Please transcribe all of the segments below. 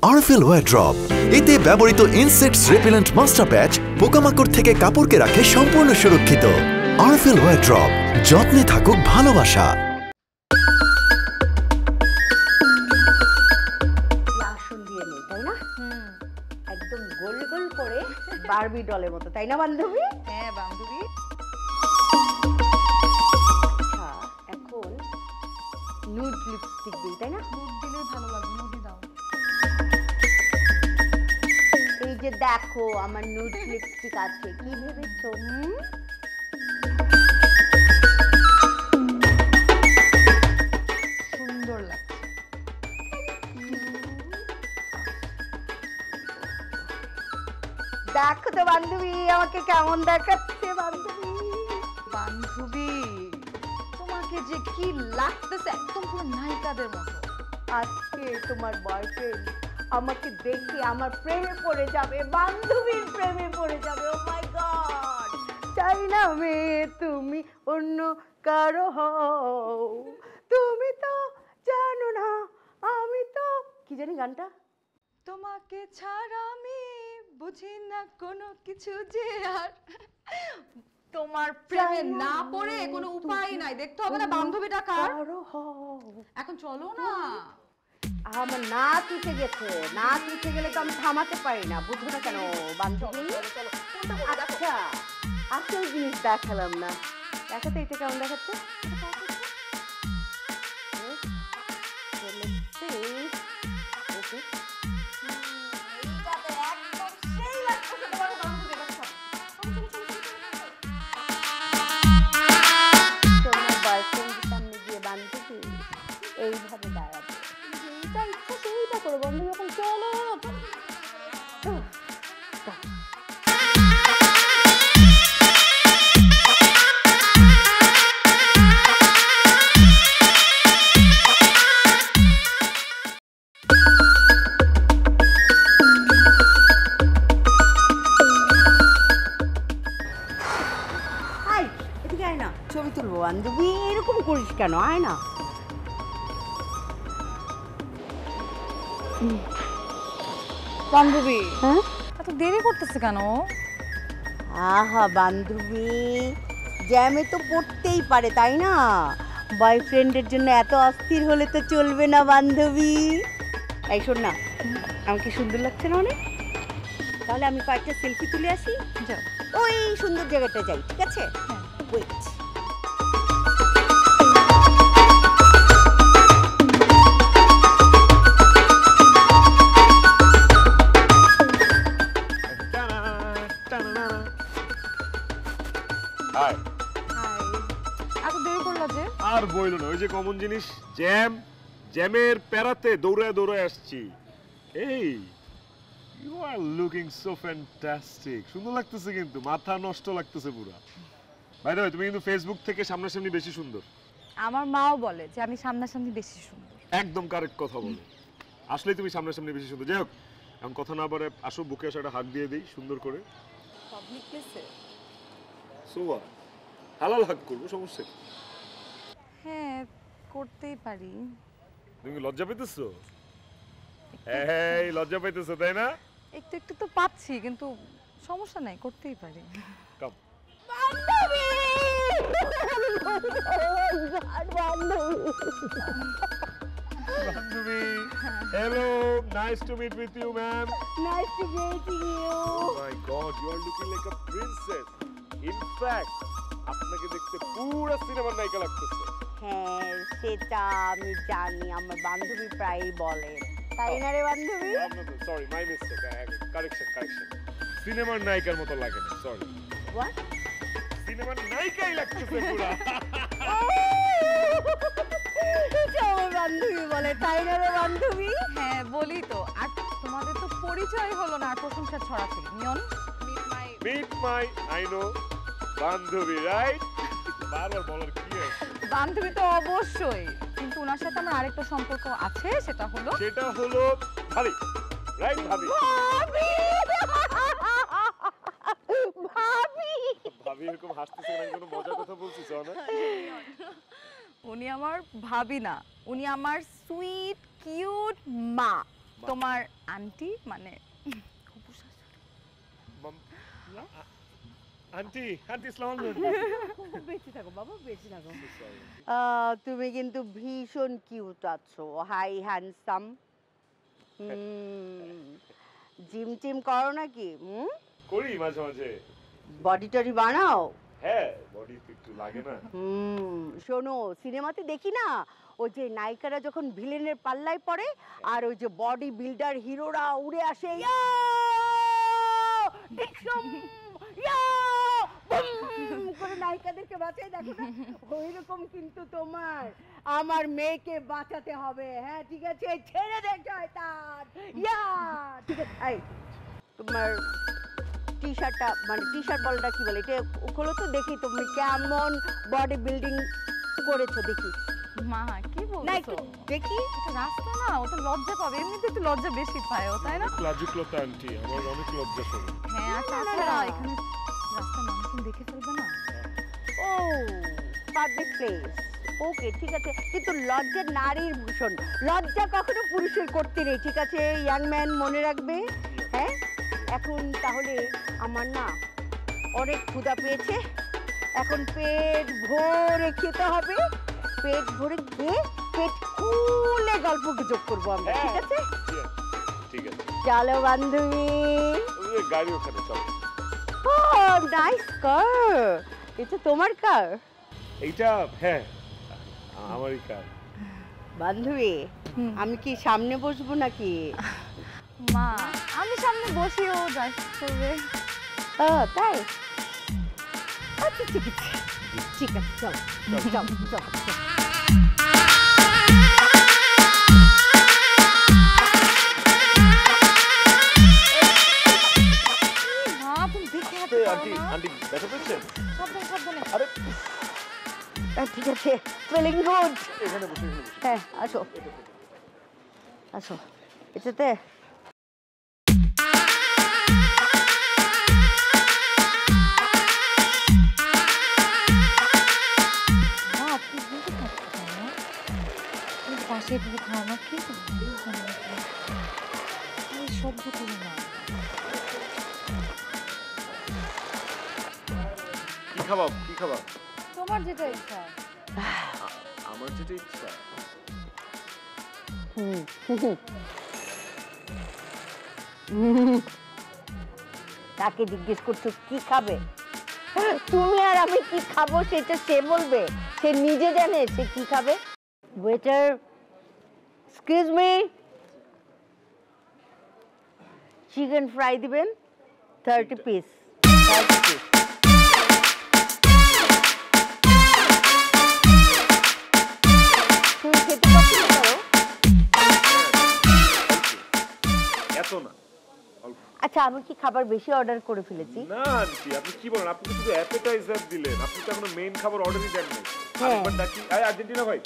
RFL ওয়্যারড্রপ, এতে ব্যবহৃত insects রেপিলেন্ট master প্যাচ পোকামাকড় থেকে কাপড়কে রাখে সম্পূর্ণ সুরক্ষিত। আরএফএল ওয়্যারড্রপ, যত্নে থাকুক ভালোবাসা। আসন দিয়ে নেই, তাই না? একদম গোল গোল করে বারবি ডলের মতো, তাই না বান্ধবী? হ্যাঁ বান্ধবী। আচ্ছা, এখন নুড লিপস্টিক দিই, তাই না? নুড দিলে ভালো লাগবে, নুডই দাও। এই যে দেখো আমার নুড লিপস্টিক আছে, কি ভেবেছো? সুন্দর লাগছে। দেখো তো বান্ধবী আমাকে কেমন দেখাচ্ছে বান্ধবী। বান্ধবী তোমাকে যে কি লাগতেছে, একদম পুরো নায়িকাদের মতো। আজকে তোমার বয়ফ্রেন্ড আমাকে দেখে আমার প্রেমে পড়ে যাবে, বান্ধবীর প্রেমে পড়ে যাবে। ও মাই গড, চাই না মেয়ে তুমি অন্য কারো হও, তুমি তো জানো না আমি তো কি জানি গানটা। তোমাকে ছাড়া আমি বুঝি না কোনো কিছু যে আর তোমার প্রেমে না পড়ে কোনো উপায় নাই, দেখতে হবে না বান্ধবীটা কার। এখন চলো না। আমার নাচ উঠে গেছে, নাচ উঠে গেলে তো আমি থামাতে পারি না, বুঝো না কেন বান্ধবী? আচ্ছা আসল জিনিস দেখালাম না, দেখাতে এটা কেমন দেখাচ্ছে? তোমার বয়ফ্রেন্ডের সামনে গিয়ে বান্ধবী এইভাবে দাঁড়াবে, যেটা ইচ্ছা সেইটা করো বান্ধবী। এখন চলো। এদিকে আয় না, ছবি তুলবো। বান্ধবী এরকম করিস কেন? আয় না। বান্ধবী হ্যাঁ এত দেরি করতেছে কেন? আহা বান্ধবী, জ্যামে তো পড়তেই পারে, তাই না? বয়ফ্রেন্ডের জন্য এত অস্থির হলে তো চলবে না বান্ধবী। এই শোন না, আমাকে সুন্দর লাগছে না অনেক? তাহলে আমি কয়েকটা সেলফি তুলে আসি। যাও। ওই সুন্দর জায়গাটা যাই, ঠিক আছে? হ্যাঁ। ওয়েট। হাই। হাই। এত দেরি করলা যে? আর বইলো না, ওই যে কমন জিনিস জ্যাম, জ্যামের প্যারাতে দৌড়ায় দৌড়ায় আসছি। এই you are looking so fantastic, সুন্দর লাগতেছে কিন্তু, মাথা নষ্ট লাগতেছে পুরো। বাই দ্য ওয়ে, তুমি কিন্তু ফেসবুক থেকে সামনাসামনি বেশি সুন্দর। আমার মাও বলে যে আমি সামনাসামনি বেশি সুন্দর। একদম কারেক্ট কথা বলো, আসলেই তুমি সামনাসামনি বেশি সুন্দর। যাই হোক, এখন কথা না বলে আসো, বুকে আসো, একটা হাত দিয়ে দিই সুন্দর করে। পাবলিক প্লেসে? সোয়া হালাল হাত করবো, সমস্যা কি? হ্যাঁ করতেই পারি। তুমি কি লজ্জা পেতেছো? এই লজ্জা পাইতেছো তাই না? একটু একটু তো পাচ্ছি, কিন্তু সমস্যা নাই, করতেই পারি। কাম বান্ধবী বান্ধবী, hello, nice to meet with you, ma'am. Nice to meet you. Oh my God, you are looking like a princess. In fact, আপনাকে দেখতে পুরো সিনেমার নায়িকা লাগতেছে। হ্যাঁ সেটা আমি জানি, আমার বান্ধবী প্রায়ই বলে, তাই না রে বান্ধবী? Sorry, my mistake, correction. সিনেমার নায়িকার মতো লাগে না, সরি। হোয়াট? সিনেমার নায়িকাই লাগতেছে পুরো। এটা আমার বান্ধবী বলে, তাই না রে বান্ধবী? হ্যাঁ বলি তো। আর তোমাদের তো পরিচয় হলো না, আর প্রশংসা ছড়াছড়ি। নিয়ন Meet my, I know, বান্ধবী, রাইট? বারবার বলার কি আছে? বান্ধবী তো অবশ্যই, কিন্তু ওনার সাথে আমার আরেকটা সম্পর্ক আছে, সেটা হলো ভাবি, রাইট? ভাবি ভাবি এরকম হাসতেছে না, কোনো মজার কথা বলছিস না? উনি আমার ভাবি না, উনি আমার সুইট কিউট মা। তোমার আন্টি মানে আন্টি আসসালামু আলাইকুম। বেঁচে থাকো বাবা, বেঁচে থাকো। তুমি কিন্তু ভীষণ কিউট আছো, হাই হ্যান্ডসাম। জিম টিম করো নাকি? করি মাঝে মাঝে। বডি টডি বানাও? হ্যাঁ, বডি একটু লাগে না। শোনো, সিনেমাতে দেখি না ওই যে নায়িকারা যখন ভিলেনের পাল্লায় পড়ে আর ওই যে বডি বিল্ডার হিরোরা উড়ে আসে, করে নায়িকাদেরকে বাঁচাই, দেখো না ওই রকম কিন্তু তোমার আমার মেয়েকে বাঁচাতে হবে। হ্যাঁ ঠিক আছে, ছেড়ে দে শয়তান। ঠিক আছে, এই তোমার টি শার্টটা মানে টি শার্ট বলটা কি বলে, এটা খোলো তো দেখি তুমি কেমন বডি বিল্ডিং করেছো দেখি। মা কি না একটু বলছো? দেখি। এটা রাস্তা না, ও তো লজ্জা পাবে, এমনিতে একটু লজ্জা বেশি পায় ও, তাই না? লাজুকলতা আন্টি, আমার অনেক লজ্জা করে। হ্যাঁ, আর তাছাড়া এখানে রাস্তার মানুষজন দেখে ফেলবে না। ও পাবলিক প্লেস, ওকে ঠিক আছে, কিন্তু লজ্জা নারীর ভূষণ, লজ্জা কখনো পুরুষের করতে নেই, ঠিক আছে ইয়াং ম্যান, মনে রাখবে। হ্যাঁ এখন তাহলে আমার না অনেক ক্ষুধা পেয়েছে, এখন পেট ভরে খেতে হবে, পেট ভরে খেয়ে পেট খুলে গল্প গুজব করবো আমরা, ঠিক আছে? ঠিক আছে, চলো বান্ধবী। ওই গাড়ি ওখানে চল। ও নাইস কার, এটা তোমার কার? এইটা হ্যাঁ আমারই কার। বান্ধবী আমি কি সামনে বসবো নাকি? মা আমি সামনে বসি, ও ড্রাইভ করবে। ও তাই, আচ্ছা ঠিক আছে, ঠিক আছে, চলো চলো চলো চলো। মা তুমি দেখে হাঁটতে পারো আন্টি না? আন্টি দেখা পেয়েছেন? সাবধানে সাবধানে। আরে ঠিক আছে, ফিলিং গুড। এখানে বসে হ্যাঁ আসো আসো, এটাতে মা আপনি বুঝতে পারছেন না, তুমি পাশে এভাবে খাও না, কি সহ্য করি না। কি খাবা কি খাবা? তোমার যেটা ইচ্ছা। আমার যেটা ইচ্ছা। তাকে জিজ্ঞেস করছো কি খাবে, তুমি আর আমি কি খাবো সেটা সে বলবে, সে নিজে জানে সে কি খাবে। Waiter excuse me, chicken fry দিবেন 30 পিস। 30 পিস। তুমি খেতে পছন্দ করো? এত না, অল্প। আচ্ছা আমি কি খাবার বেশি অর্ডার করে ফেলেছি? না আন্টি আপনি কি বলেন, আপনি তো শুধু অ্যাপেটাইজার দিলেন, আপনি তো এখনো মেইন খাবার অর্ডারই দেন নাই। হ্যাঁ। আরেকবার ডাকি, আয় আর্জেন্টিনা ভাই।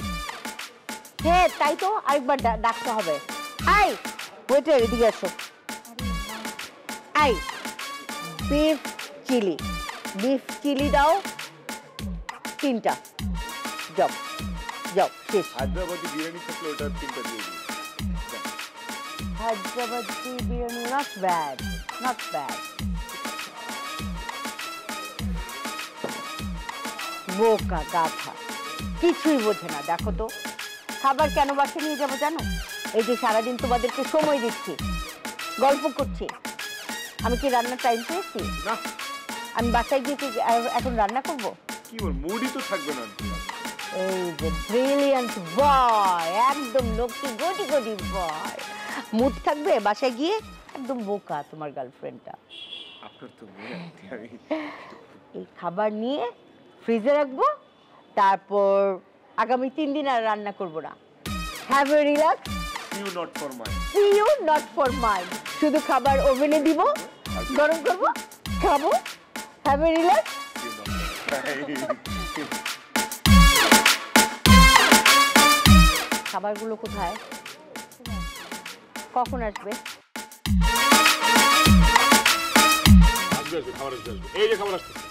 হ্যাঁ তাই তো, আরেকবার ডাকতে হবে। আই ওয়েটার এদিকে আসো। আই বিফ চিলি, বিফ চিলি দাও 3টা। যাও যাও শেষ। হায়দ্রাবাদি বিরিয়ানি থাকলে ওটা 3টা দিয়ে দিন। Hyderabadi biryani not bad, not bad. বোকা গাধা, কিছুই বোঝে না। দেখো তো খাবার কেন বাসায় নিয়ে যাবো জানো? এই যে সারাদিন তোমাদেরকে সময় দিচ্ছি, গল্প করছি, আমি কি রান্নার টাইম পেয়েছি? না আমি বাসায় গিয়ে কি এখন রান্না করব? কি বল, মুডই তো থাকবে না আন্টি। এই যে ব্রিলিয়ান্ট বয়, একদম লক্ষ্মী গটি গটি বয়, মুড থাকবে বাসায় গিয়ে? একদম বোকা তোমার গার্লফ্রেন্ডটা। আপনার তো মনে আন্টি, আমি এই খাবার নিয়ে ফ্রিজে রাখবো, তারপর আগামী 3 দিন আর রান্না করব না। Have a relax, you not for my. See you not for mind. শুধু খাবার ওভেনে দিব, গরম করব, খাবো, হ্যাভ এ রিল্যাক্স। খাবারগুলো কোথায়, কখন আসবে? আসবে আসবে, খাবার আসবে আসবে। এই যে খাবার আসতেছে।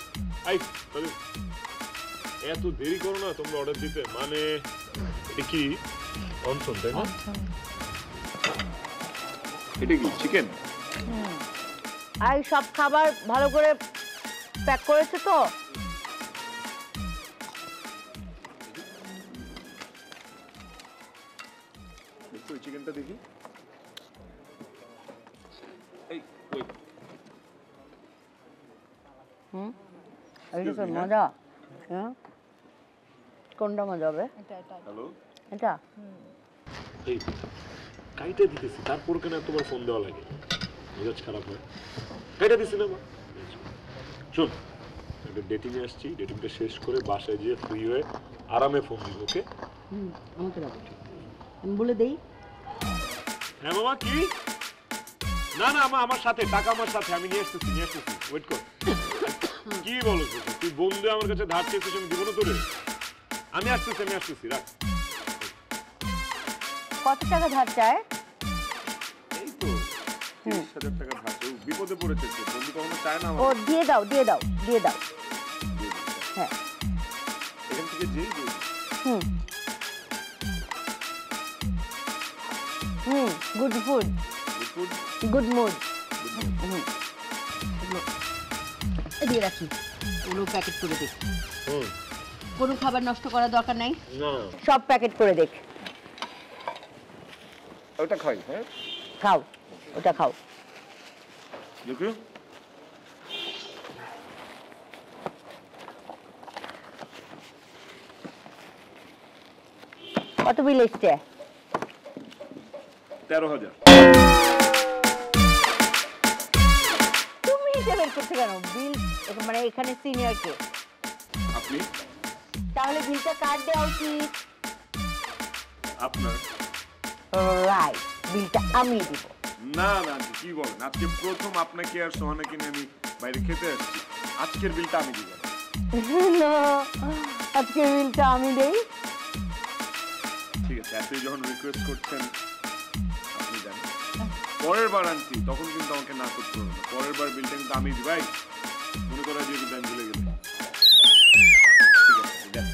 আই তাহলে এত দেরি করো না তোমরা অর্ডার দিতে, মানে এটা কি অনশন তাই না? এটা কি চিকেন? আর সব খাবার ভালো করে প্যাক করেছে তো? দেখো এই চিকেনটা দেখি। এই ওই এটা তো মজা। হ্যাঁ, কোনটা মজা হবে? হ্যালো, এটা এই কাইটা দিতেছি, তারপর কেন তোমার ফোন দেওয়া লাগে? মেজাজ খারাপ হয়। কাইটা দিছি না মা। শোন, একটা ডেটিংয়ে আসছি, ডেটিংটা শেষ করে বাসায় গিয়ে ফ্রি হয়ে আরামে ফোন দিব, ওকে? আমাকে রাখো, আমি বলে দেই। হ্যাঁ মামা, কি? না না মা, আমার সাথে টাকা আমার সাথে, আমি নিয়ে আসতেছি ওয়েট কর। কি বলো তুই? বন্ধু আমার কাছে ধার চেয়েছিস, আমি দিব না তোরে? আমি আসতেছি, রাখ। কত টাকা ধার চায়? এই তো 30,000 টাকা ধার। ও বিপদে পড়েছে, বন্ধু কখনো চায় না ও আমার। দিয়ে দাও। হ্যাঁ, এখান থেকে যেই বই। Good food, good mood. দিয়ে রাখি, ওগুলো প্যাকেট করে দেখ। কোনো খাবার নষ্ট করার দরকার নাই, না সব প্যাকেট করে দেখ। ওটা খাই। হ্যাঁ খাও, ওটা খাও। দেখো কত বিল এসছে? 13,000। তুমি হিসেবে করছো কেন? বিল মানে এখানে সিনিয়র কে? আপনি? তাহলে বিলটা কার দেওয়া উচিত? আপনার? রাইট, বিলটা আমি দিব। না না কি বলেন, আজকে প্রথম আপনাকে আর সোহানাকে নিয়ে আমি বাইরে খেতে আসছি, আজকের বিলটা আমি দিব। না, আজকে বিলটা আমি দেই। ঠিক আছে, আপনি যখন রিকোয়েস্ট করছেন আপনি জানেন, পরের বার আনছি তখন কিন্তু আমাকে না করতে হবে না, পরের বার বিলটা কিন্তু আমি দিই। ভাই মনে করা দিয়ে কিন্তু আমি ভুলে গেলাম। ঠিক আছে দেন।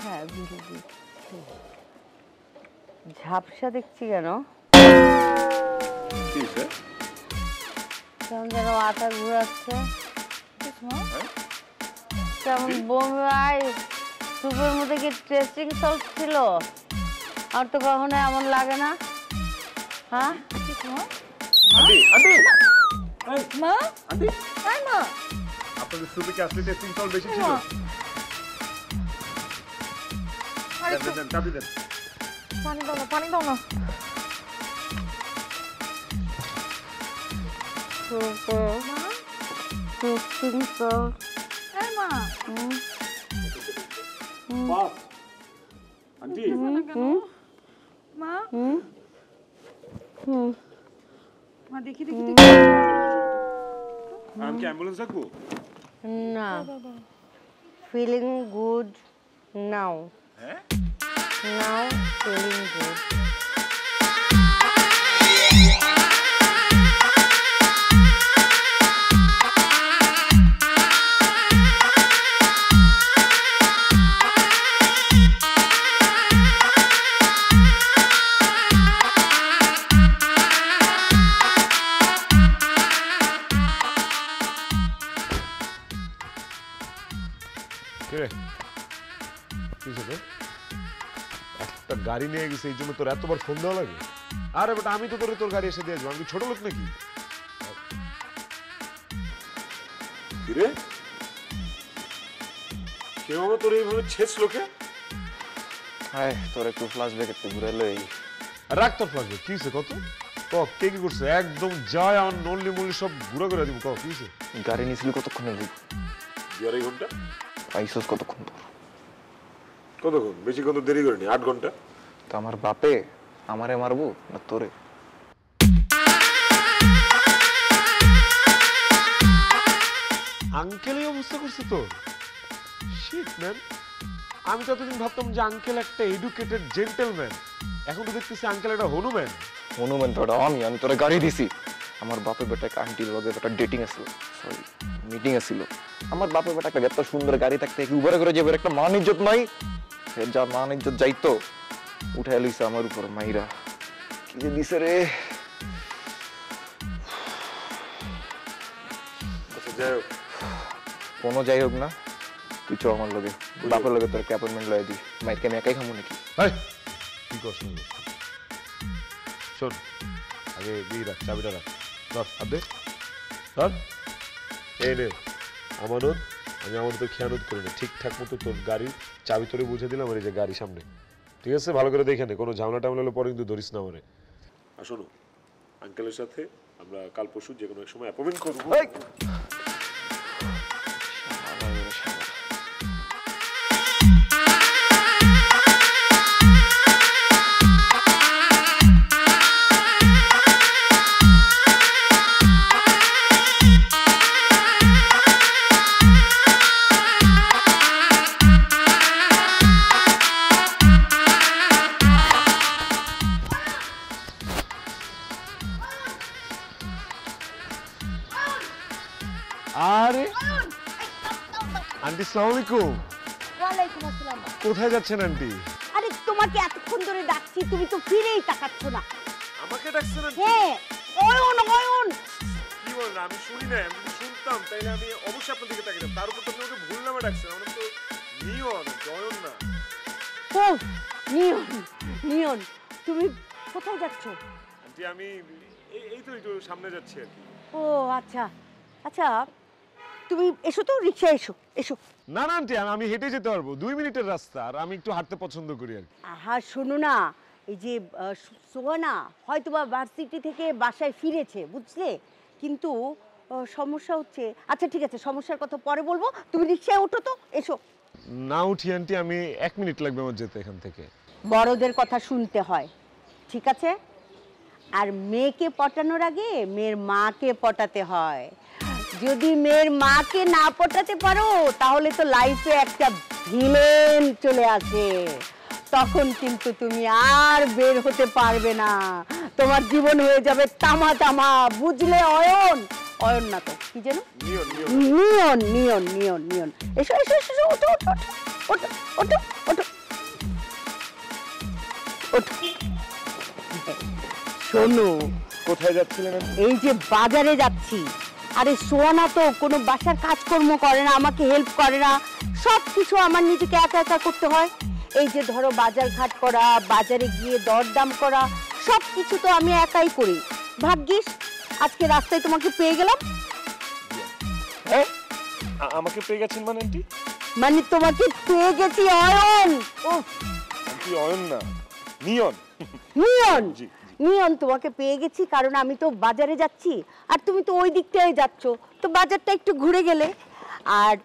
হ্যাঁ, বিল দিই। ঝাপসা দেখছি কেন? কি স্যার? কেমন যেন আটা ঘুরাচ্ছে, হ্যাঁ? কেমন বোম্বাই সুপের মধ্যে কি টেস্টিং সল্ট ছিল? আর তো কখনো এমন লাগে না। হ্যাঁ আন্টি আন্টি মা, আন্টি, হ্যাঁ মা, আপনাদের সুপে কি আসলে টেস্টিং সল্ট বেশি ছিল? দেন চাবি দেন। পানি দাও না। Testing salt. হ্যাঁ মা, বাস আন্টি মা দেখি আমি কি অ্যাম্বুলেন্স ডাকবো? না, ফিলিং গুড নাও। হ্যাঁ নাও ফিলিং গুড। একটা গাড়ি নিয়ে গেছে এই জন্য তোর এতবার ফোন দেওয়া লাগে? আরে বেটা আমি তো তোর গাড়ি এসে দিয়ে আসবো, আমি কি ছোট লোক নাকি? কিরে কেউ আমার তোর এইভাবে ছেচ লোকে? হায় তোর একটু ফ্ল্যাশব্যাক একটু ঘুরে লই। রাখ তোর ফ্ল্যাশব্যাক, কি হয়েছে কত? কে কি করছে? একদম যায় আমার নল্লি মল্লি সব ঘুরা করে দিব। কি হয়েছে? গাড়ি নিয়েছিলি কতক্ষণে? 2.5 ঘন্টা। পাইছস কতক্ষণ? কতক্ষণ? বেশিক্ষণ তো দেরি করিনি, 8 ঘন্টা। তো আমার বাপে আমারে মারবো না তোরে? আঙ্কেল এই অবস্থা করছে তোর? শিট ম্যান, আমি তো এতদিন ভাবতাম যে আঙ্কেল একটা এডুকেটেড জেন্টলম্যান, এখন তো দেখতেছি আঙ্কেল একটা হনুম্যান। হনুমান তো আমি তোরে গাড়ি দিছি। আমার বাপের বেটা একটা আন্টির লগে একটা ডেটিং আছিল, সরি মিটিং আছিল। আমার বাপের বেটা একটা এত সুন্দর গাড়ি থাকতে কি উবারে করে যাবে? একটা মান ইজ্জত নাই? সে যা মান ইজ্জত যাইতো উঠাই লইছে আমার উপর মাইরা। কি যে দিছে রে। যেমন যাই হোক না, তুই চো আমার লগে, বাপের লগে তোর একটা অ্যাপয়েন্টমেন্ট লয়ে দিস। মাইরকে আমি একাই খামো নাকি? কি কষ্ট শোন, আগে দিয়ে রাখ, চাবিটা রাখ, ধর হাত দে, ধর। এই নে আমানত, আমি আমানত খেয়ানত করি না, ঠিকঠাক মতো তোর গাড়ির চাবি তোরে বুঝে দিলাম, আর এই যে গাড়ি সামনে, ঠিক আছে? ভালো করে দেখে নে, কোনো ঝামেলা টামলা হলে পরে কিন্তু ধরিস না আমারে। আর শোনো, আঙ্কেলের সাথে আমরা কাল পরশু যে কোনো এক সময় অ্যাপয়েন্টমেন্ট করবো। আরে আন্টি, আসসালামু আলাইকুম। ওয়ালাইকুম আসসালাম। কোথায় যাচ্ছেন আন্টি? আরে তোমাকে এতক্ষণ ধরে ডাকছি, তুমি তো ফিরেই তাকাচ্ছ না। আমাকে ডাকছেন আন্টি? হ্যাঁ, অয়ন অয়ন। কি বলেন? আমি শুনি না, আমি যদি শুনতাম তাইলে আমি অবশ্যই আপনার দিকে তাকাতাম। তার উপর তো আপনি আমাকে ভুল নামে ডাকছেন, আমার নাম তো নিয়ন, জয়ন না। ও নিয়ন, নিয়ন, তুমি কোথায় যাচ্ছ? আন্টি আমি এই তো একটু সামনে যাচ্ছি আর কি। ও আচ্ছা আচ্ছা, তুমি এসো তো, রিক্সা এসো এসো। না না আন্টি, আমি হেঁটে যেতে পারবো, 2 মিনিটের রাস্তা, আর আমি একটু হাঁটতে পছন্দ করি আর কি। আহা শোনো না, এই যে সোহানা হয়তোবা ভার্সিটি থেকে বাসায় ফিরেছে, বুঝলে? কিন্তু সমস্যা হচ্ছে। আচ্ছা ঠিক আছে, সমস্যার কথা পরে বলবো, তুমি রিক্সায় ওঠো তো, এসো। না উঠি আন্টি, আমি 1 মিনিট লাগবে আমার যেতে এখান থেকে। বড়দের কথা শুনতে হয়, ঠিক আছে? আর মেয়েকে পটানোর আগে মেয়ের মাকে পটাতে হয়। যদি মেয়ের মাকে না পটাতে পারো তাহলে তো লাইফে একটা ভিলেন চলে আসে, তখন কিন্তু তুমি আর বের হতে পারবে না, তোমার জীবন হয়ে যাবে তামা তামা, বুঝলে? অয়ন, অয়ন না তো কি যেন, নিয়ন নিয়ন নিয়ন নিয়ন নিয়ন নিয়ন। এসো এসো এসো, ওঠো ওঠো ওঠো ওঠো ওঠো ওঠো। শোনো, কোথায় যাচ্ছিলেন? এই যে বাজারে যাচ্ছি। আরে সোয়ানা তো কোনো বাসার কাজকর্ম করে না, আমাকে হেল্প করে না, সব কিছু আমার নিজেকে একা একা করতে হয়। এই যে ধরো বাজার ঘাট করা, বাজারে গিয়ে দরদাম করা, সব কিছু তো আমি একাই করি। ভাগ্যিস আজকে রাস্তায় তোমাকে পেয়ে গেলাম। হ্যাঁ, আমাকে পেয়ে গেছেন মানে আন্টি? মানে তোমাকে পেয়ে গেছি অয়ন। ও আন্টি অয়ন না, নিয়ন। নিয়ন, জি, নিয়ন, তোমাকে পেয়ে গেছি কারণ আমি তো বাজারে যাচ্ছি, আর তুমি তো ওই দিকটায় যাচ্ছ, তো বাজারটা একটু ঘুরে গেলে। আর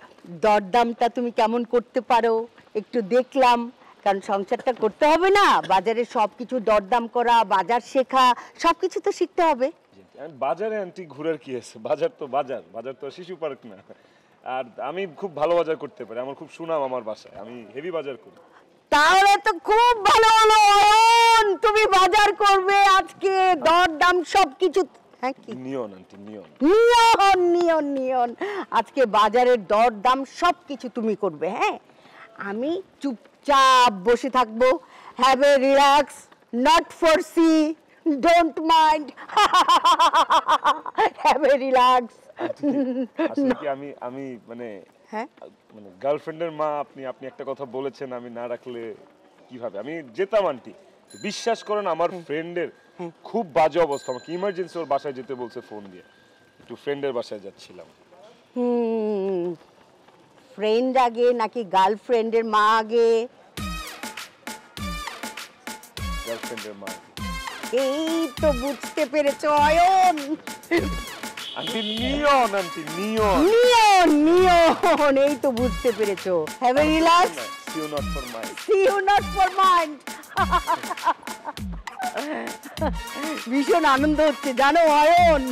দরদামটা তুমি কেমন করতে পারো একটু দেখলাম, কারণ সংসারটা করতে হবে না, বাজারে সব কিছু দরদাম করা, বাজার শেখা, সব কিছু তো শিখতে হবে। বাজারে আন্টি ঘুরার কি আছে? বাজার তো বাজার, বাজার তো শিশু পার্ক না। আর আমি খুব ভালো বাজার করতে পারি, আমার খুব সুনাম আমার বাসায়, আমি হেভি বাজার করি। তাহলে তো খুব ভালো হলো অয়ন, তুমি বাজার করবে আজকে, দরদাম সবকিছু। হ্যাঁ কি নিয়ন আন্টি, নিয়ন নিয়ন নিয়ন নিয়ন, আজকে বাজারের দরদাম সবকিছু তুমি করবে। হ্যাঁ, আমি চুপচাপ বসে থাকবো, have a relax, not for see, don't mind, have a relax. আসলে কি আমি মানে হ্যাঁ, মানে গার্লফ্রেন্ডের মা, আপনি একটা কথা বলেছেন, আমি না রাখলে কিভাবে? আমি যেতাম আন্টি, বিশ্বাস করেন আমার ফ্রেন্ডের খুব বাজে অবস্থা, আমাকে ইমার্জেন্সি ওর বাসায় যেতে বলছে ফোন দিয়ে, একটু ফ্রেন্ডের বাসায় যাচ্ছিলাম। ফ্রেন্ড আগে নাকি গার্লফ্রেন্ডের মা আগে? গার্লফ্রেন্ডের মা। এই তো বুঝতে পেরেছো অয়ন। আন্টি নিয়ন, আন্টি নিয়ন নিয়ন নিয়ন, এই তো বুঝতে পেরেছো। Have a relax, see you not for mind, see you not for mind. ভীষণ আনন্দ হচ্ছে জানো অয়ন।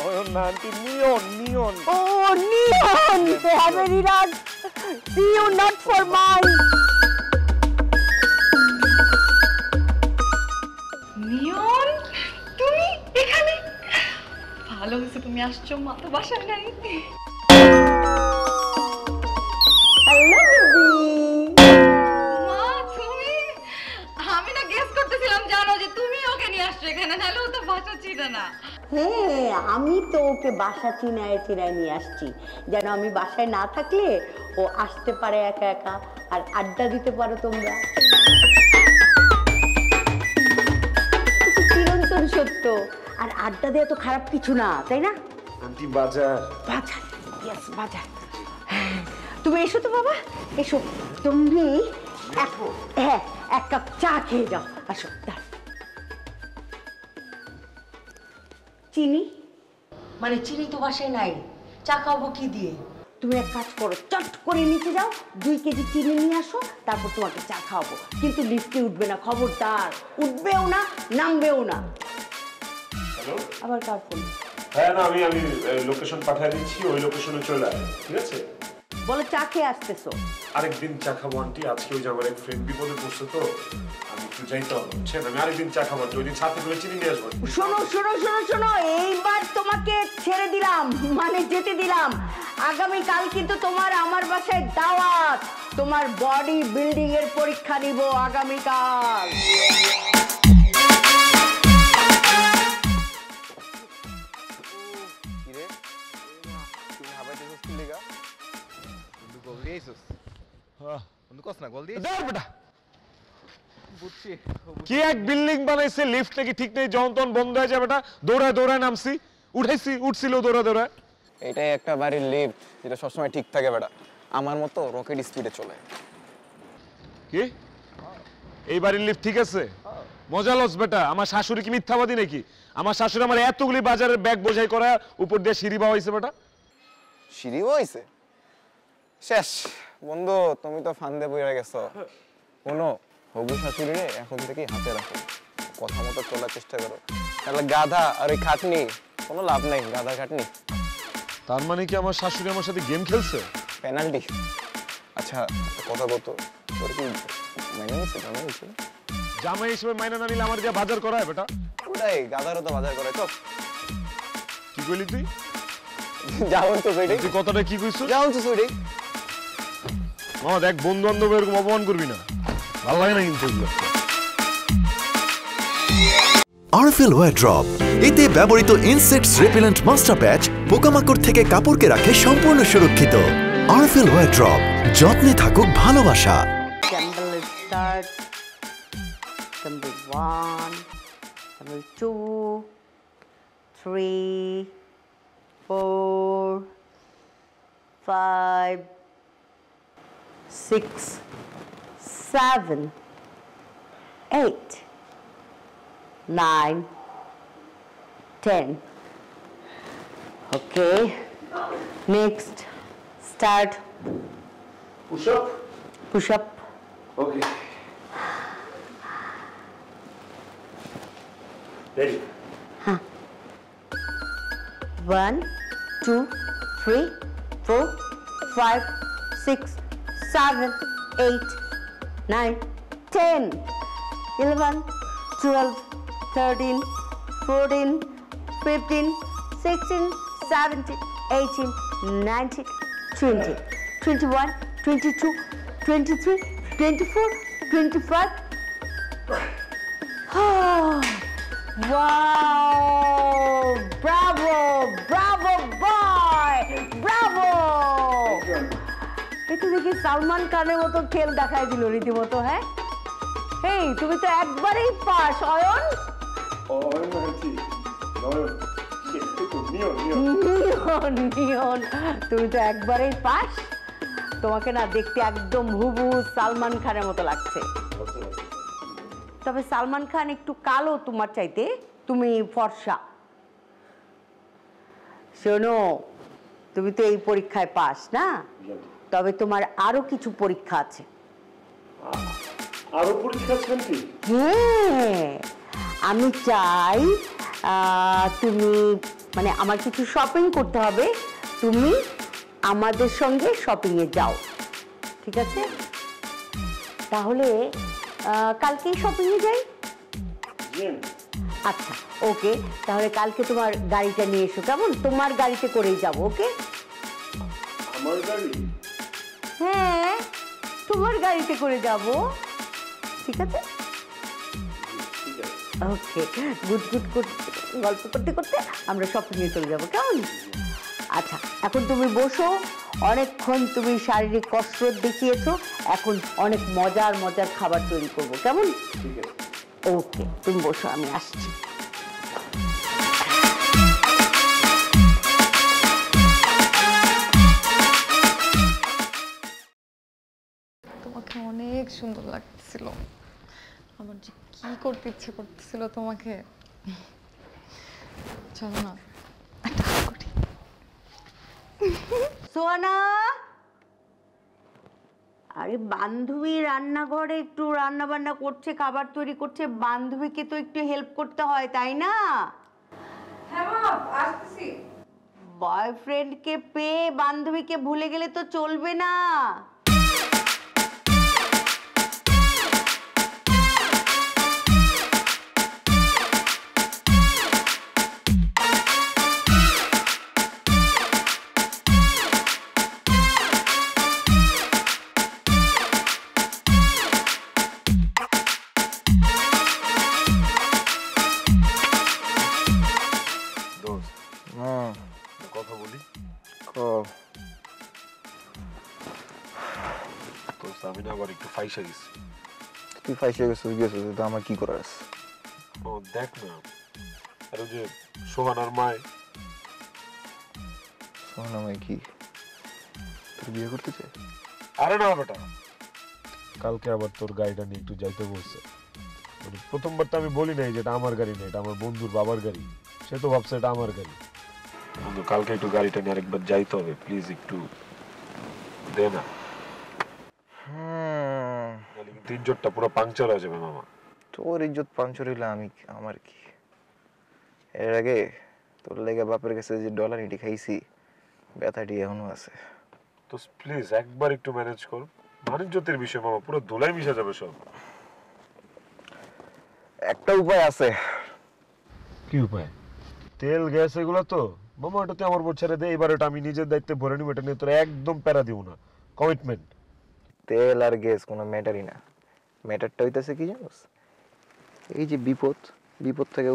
অয়ন না আন্টি, নিয়ন নিয়ন। ও Niyon, have a relax, see you not for mind. Niyon, তুমি এখানে? ভালো হয়েছে তুমি আসছো, মা তো বাসায় নাই। Hello baby. মা তুমি, আমি না গেস করতেছিলাম জানো যে তুমি ওকে নিয়ে আসছো এখানে, নাহলে ও তো বাসা ছিল না। হ্যাঁ, আমি তো ওকে বাসা চিনায় চিনায় নিয়ে আসছি, যেন আমি বাসায় না থাকলে ও আসতে পারে একা একা আর আড্ডা দিতে পারো তোমরা। চিরন্তন সত্য। আর আড্ডা দেওয়া তো খারাপ কিছু না, তাই না? আন্টি বাজার বাজার, ইয়েস বাজার। তুমি এসো তো বাবা, এসো। তুমি হ্যাঁ, এক কাপ চা খেয়ে যাও। আসো। চিনি মানে চিনি তো বাসায় নাই, চা খাবো কি দিয়ে? তুমি এক কাজ করো, চট করে নিচে যাও, 2 কেজি চিনি নিয়ে আসো, তারপর তোমাকে চা খাওয়াবো। কিন্তু লিফটে উঠবে না, খবরদার। উঠবেও না, নামবেও না। হ্যালো, আবার কার ফোন? হ্যাঁ না, আমি লোকেশন পাঠিয়ে দিচ্ছি, ওই লোকেশনে চলে আয়, ঠিক আছে? বলো চা খেয়ে আসতেছো। আরেকদিন চা খাবো আন্টি, আজকে ওই যে আমার এক ফ্রেন্ড বিপদে পড়ছে তো আমি একটু যাইতে হবে, বুঝছেন? আমি আরেকদিন চা খাবো, ওই দিন সাথে করে চিনি নিয়ে আসবো। শোনো শোনো শোনো শোনো, এইবার তোমাকে ছেড়ে দিলাম, মানে যেতে দিলাম। আগামীকাল কিন্তু তোমার আমার বাসায় দাওয়াত। তোমার বডি বিল্ডিং এর পরীক্ষা নিব আগামীকাল। কি এক বিল্ডিং বানাইছে, লিফট নাকি ঠিক নেই, যখন তখন বন্ধ হয়ে যাবে। বেটা দৌড়ায় দৌড়ায় নামছি, উঠছিল দৌড়ায় দৌড়ায়। এটাই একটা বাড়ির লিফট যেটা সবসময় ঠিক থাকে বেটা, আমার মতো রকেট স্পিডে চলে। কি এই বাড়ির লিফট ঠিক আছে? মজা লস বেটা। আমার শাশুড়ি কি মিথ্যাবাদী নাকি? আমার শাশুড়ি আমার এতগুলি বাজারের ব্যাগ বোঝাই করা উপর দিয়ে সিঁড়ি বাওয়া হয়েছে বেটা। সিঁড়ি হয়েছে শেষ। বন্ধু তুমি তো ফান্দে বইয়া গেছো। কোনো হবু শাশুড়ি রে এখন থেকেই হাতে রাখো, কথা মতো চলার চেষ্টা করো। তাহলে গাধা আর ওই খাটনি কোনো লাভ নাই, গাধা খাটনি। তার মানে কি আমার শাশুড়ি আমার সাথে গেম খেলছে? পেনাল্টি। আচ্ছা কথা কত, তোর কি মাইনে নিচ্ছে? জামাই নিচ্ছে? জামাই হিসেবে মাইনা না নিলে আমার যা বাজার করায় বেটা। ওটাই গাধারও তো বাজার করে। চপ কি কইলি তুই? যাও তো সেটাই, তুই কথাটা কি কইছিস? যাও তো সেটাই। মামা দেখ, বন্ধু বান্ধব এরকম অপমান করবি না, ভালো লাগে না কিন্তু এগুলো। আরফেল ওয়্যারড্রপ, এতে ব্যবহৃত ইনসেক্টস রেপিলেন্ট মাস্টার প্যাচ পোকামাকড় থেকে কাপড়কে রাখে সম্পূর্ণ সুরক্ষিত। আরফেল ওয়্যারড্রপ, যত্নে থাকুক ভালোবাসা। Candle starts. Candle 1, candle 2, 3, 4, 5, 6, 7, 8, 9, 10. Okay. Next, start. Push up. Push up. Okay. Ready. 1, 2, 3, 4, 5, 6, 7, 8, 9, 10, 11, 12, 13, 14, 15, 16, 17, 18, 19, 20, 21, 22, 23, 24, 25. Wow! Bravo! Bravo boy! Bravo! এটা দেখি সালমান খানের মতো খেল দেখাই দিল রীতিমতো। হ্যাঁ, এই তুমি তো একবারেই পাস অয়ন। নিয়ন নিয়ন, তুমি তো একবারেই পাস। তোমাকে না দেখতে একদম হুবহু সালমান খানের মতো লাগছে। তবে সালমান খান একটু কালো তোমার চাইতে, তুমি ফর্সা। শোনো, তুমি তো এই পরীক্ষায় পাস না, তবে তোমার আরো কিছু পরীক্ষা আছে। আরো পরীক্ষা আছে নাকি? হ্যাঁ, আমি চাই তুমি, মানে আমার কিছু শপিং করতে হবে, তুমি আমাদের সঙ্গে শপিং এ যাও, ঠিক আছে? তাহলে কালকেই শপিং এ যাই। আচ্ছা ওকে, তাহলে কালকে তোমার গাড়িটা নিয়ে এসো, কেমন? তোমার গাড়িতে করেই যাবো। ওকে? আমার গাড়ি? হ্যাঁ, তোমার গাড়িতে করে যাব, ঠিক আছে? ওকে, গুড গুড গুড। গল্প করতে করতে আমরা শপিংয়ে চলে যাবো, কেমন? আচ্ছা, এখন তুমি বসো। অনেকক্ষণ তুমি শারীরিক কসরত দেখিয়েছো, এখন অনেক মজার মজার খাবার তৈরি করবো, কেমন? ঠিক আছে। ওকে, তুমি বসো, আমি আসছি। তোমাকে অনেক সুন্দর লাগছিল, আমার যে কি করতে ইচ্ছে করতেছিল তোমাকে। চলো না একটা হাগ করি। সোয়ানা, আরে বান্ধবী রান্নাঘরে একটু রান্না বান্না করছে, খাবার তৈরি করছে, বান্ধবীকে তো একটু হেল্প করতে হয়, তাই না? হ্যাঁ মা, আসতেছি। বয়ফ্রেন্ডকে পেয়ে বান্ধবীকে ভুলে গেলে তো চলবে না। কথা বলি। আমি না আবার একটু ফাইসা গেছি। তুই ফাইসা গেছিস, তো আমার কি করার আছে? ও দেখ না, আর ওই যে সোহানার মায়। সোহানা মাই কি তোর বিয়ে করতে চাই? আরে না বেটা, কালকে আবার তোর গাড়িটা নিয়ে একটু যাইতে বলছে। মানে প্রথমবার তো আমি বলি নাই যে এটা আমার গাড়ি না, এটা আমার বন্ধুর বাবার গাড়ি। সে তো ভাবছে এটা আমার গাড়ি। বন্ধু, কালকে একটু গাড়িটা নিয়ে আরেকবার যাইতে হবে, প্লিজ একটু দে না। কিন্তু ইজ্জতটা পুরো পাংচার হয়ে যাবে মামা। তোর ইজ্জত পাঞ্চর হইলে আমার কি? এর আগে তোর লেগে বাপের কাছে যে ডলার ইটি খাইছি, ব্যথাটি এখনো আছে। তো প্লিজ একবার একটু ম্যানেজ কর। বাণিজ্যতের বিষয় মামা, পুরো ধুলাই মিশে যাবে সব। একটা উপায় আছে। কি উপায়? তেল গ্যাস এগুলো তো মামা, ওটাতে আমার উপর ছেড়ে দে। এবার এটা আমি নিজের দায়িত্বে ভরে নিব, এটা নিয়ে তোর একদম প্যারা দিব না। কমিটমেন্ট। তেল আর গ্যাস কোনো ম্যাটারই না। ম্যাটারটা হইতেছে কি জানোস? এই যে বিপদ থেকে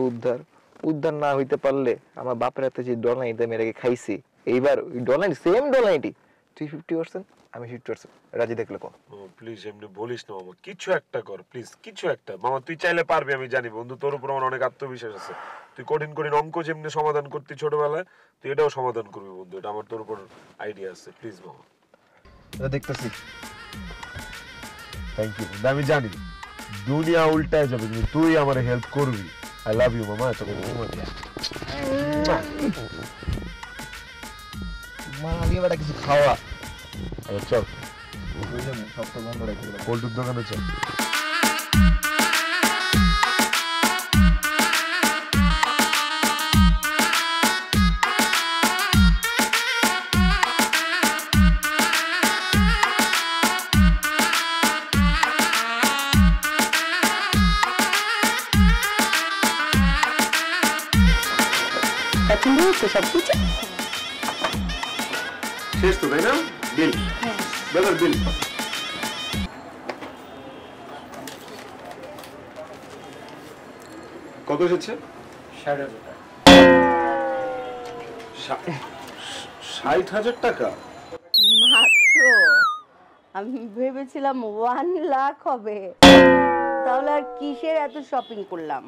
উদ্ধার না হইতে পারলে আমার বাপের হাতে যে ডলাইতে মেরে খাইছি, এইবার ওই সেম ডলাইটি তুই 50%, আমি 50%। রাজি দেখলে কো। প্লিজ এমনি বলিস না মামা, কিছু একটা কর প্লিজ, কিছু একটা। মামা তুই চাইলে পারবি, আমি জানি বন্ধু, তোর উপর আমার অনেক আত্মবিশ্বাস আছে। তুই কঠিন অঙ্ক যেমনি সমাধান করতি ছোটবেলায়, তুই এটাও সমাধান করবি বন্ধু। এটা আমার তোর উপর আইডিয়া আছে, প্লিজ মামা। এটা দেখতেছি। থ্যাংক ইউ বন্ধু, আমি জানি দুনিয়া উল্টায় যাবে কিন্তু তুই আমার হেল্প করবি। আই লাভ ইউ মামা। তোকে আমি এবার কিছু খাওয়া। চল সপ্তাহ বন্ধ রেখে দিলাম। পোল্ট্রির দোকানে চল। পছন্দ হচ্ছে সব কিছু? শেষ তো, তাই না? বিল বেলার বিল। কত এসেছে? 60,000 টাকা মাত্র? আমি ভেবেছিলাম 1 লাখ হবে। তাহলে আর কিসের এত শপিং করলাম?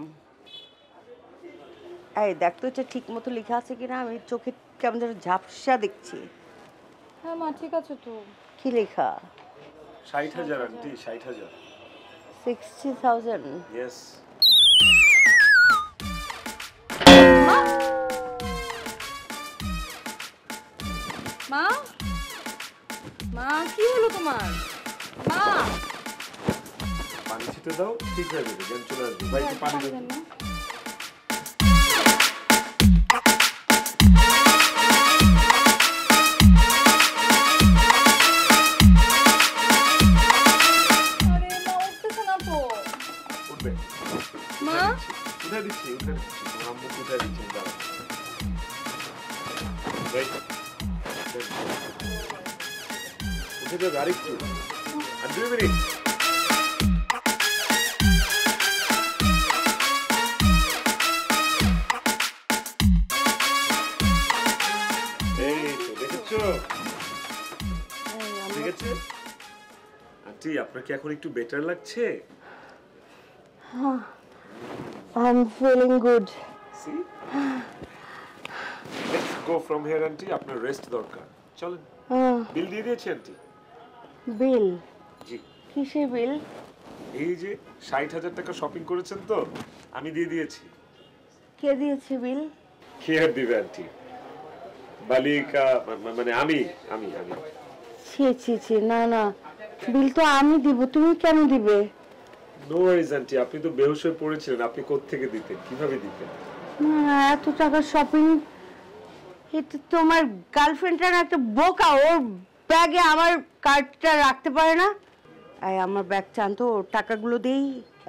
এই দেখ তো, এটা ঠিক মতো লেখা আছে কিনা। আমি চোখে কেমন যেন ঝাপসা দেখছি। হ্যাঁ মা, ঠিক আছে তো। কি লেখা? 60,000 আন্টি, 60,000। 60,000? ইয়েস। মা, মা কি হলো তোমার? মা, পানি ছিটে দাও, ঠিক হয়ে যাবে। জ্ঞান চলে আসবে। বাইকে পানি দাও। মা, উঠে দিচ্ছি। তোমার আম্মু উঠে দিচ্ছি। দাঁড়াও। উঠে যাবে আরেকটু, আর 2 মিনিট। কি এখন একটু বেটার লাগছে? I'm feeling good. See? Let's go from here, aunty. আপনার রেস্ট দরকার। চলেন। বিল দিয়ে দিয়েছি আন্টি। বিল? জি। কিসের বিল? এই যে ৬০,০০০ টাকা শপিং করেছেন তো, আমি দিয়ে দিয়েছি। কে দিয়েছে বিল? কে আর দিবে আন্টি? বালিকা মানে আমি। ছি না না, বিল তো আমি দিব, তুমি কেন দিবে? নো ওয়ারিজ আন্টি, আপনি তো বেহুশ হয়ে পড়েছিলেন, আপনি কোত্থেকে দিতেন, কিভাবে দিতেন? না, এত টাকা শপিং, এটা তোমার গার্লফ্রেন্ডটা না একটা বোকা, ওর ব্যাগে আমার কার্ডটা রাখতে পারে না। আমার ব্যাগ চান তো, টাকাগুলো দেই,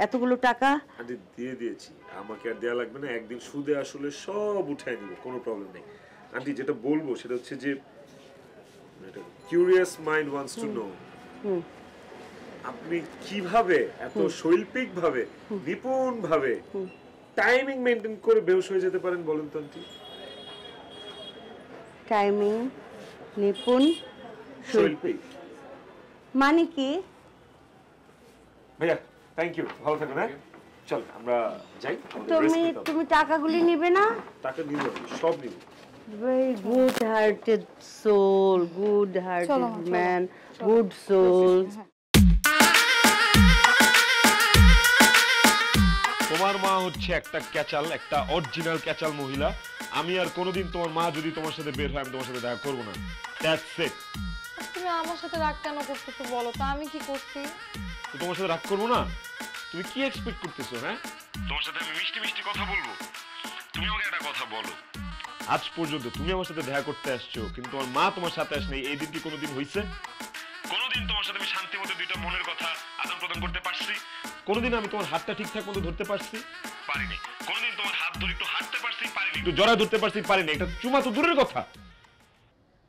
এতগুলো টাকা। আন্টি দিয়ে দিয়েছি, আমাকে আর দেয়া লাগবে না, একদিন সুদে আসলে সব উঠায় নিব, কোনো প্রবলেম নেই। আন্টি যেটা বলবো সেটা হচ্ছে যে curious mind wants to know, আপনি কিভাবে এত শৈল্পিক ভাবে, নিপুণ ভাবে টাইমিং মেইনটেইন করে বেহুশ হয়ে যেতে পারেন বলেন তো আন্টি? টাইমিং, নিপুণ, শৈল্পিক মানে কি? ভাইয়া থ্যাংক ইউ, ভালো থাকবেন। হ্যাঁ চল আমরা যাই। তুমি টাকাগুলি নিবে না? টাকা নিব, সব নিব। Very good-hearted soul, good-hearted man, good soul. তোমার মা হচ্ছে একটা ক্যাচাল, একটা অরিজিনাল ক্যাচাল মহিলা। আমি আর কোনোদিন তোমার মা যদি তোমার সাথে বের হয় আমি তোমার সাথে দেখা করব না। That's it. তুমি আমার সাথে রাগ কেন করতেছো বলো তো? আমি কি করছি? তো তোমার সাথে রাগ করব না? তুমি কি এক্সপেক্ট করতেছো? হ্যাঁ, তোমার সাথে আমি মিষ্টি মিষ্টি কথা বলবো। তুমি আমাকে একটা কথা বলো, আজ পর্যন্ত তুমি আমার সাথে দেখা করতে আসছো কিন্তু তোমার মা তোমার সাথে আসেনি, এই দিন কি কোনোদিন হইছে? কোনোদিন তোমার সাথে আমি শান্তি মতো দুইটা মনের কথা আদান প্রদান করতে পারছি? কোনোদিন আমি তোমার হাতটা ঠিকঠাক মতো ধরতে পারছি? পারিনি। কোনোদিন তোমার হাত ধরে একটু হাঁটতে পারছি? পারিনি। একটু জড়া ধরতে পারছি? পারিনি। এটা চুমা তো দূরের কথা।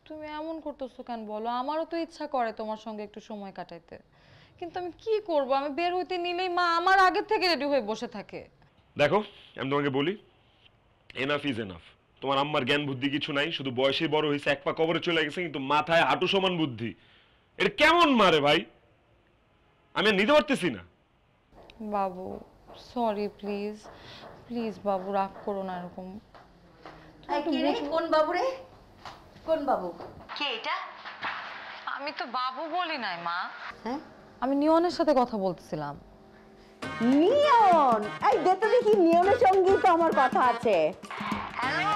তুমি এমন করতেছো কেন বলো? আমারও তো ইচ্ছা করে তোমার সঙ্গে একটু সময় কাটাইতে, কিন্তু আমি কি করব? আমি বের হইতে নিলেই মা আমার আগে থেকে রেডি হয়ে বসে থাকে। দেখো আমি তোমাকে বলি, এনাফ ইজ এনাফ। তোমার আম্মার জ্ঞান বুদ্ধি কিছু নাই, শুধু বয়সেই বড় হয়েছে, এক পা কবরে চলে গেছে, কিন্তু মাথায় হাঁটু সমান বুদ্ধি। এটা কেমন মারে ভাই, আমি আর নিতে পারতেছি না। বাবু সরি, প্লিজ প্লিজ বাবু, রাগ করো না এরকম। কোন বাবু রে? কোন বাবু? কে এটা? আমি তো বাবু বলি নাই মা, হ্যাঁ, আমি নিয়নের সাথে কথা বলতেছিলাম। নিয়ন? এই দেখো দেখি, নিয়নের সঙ্গেই তো আমার কথা আছে। হ্যালো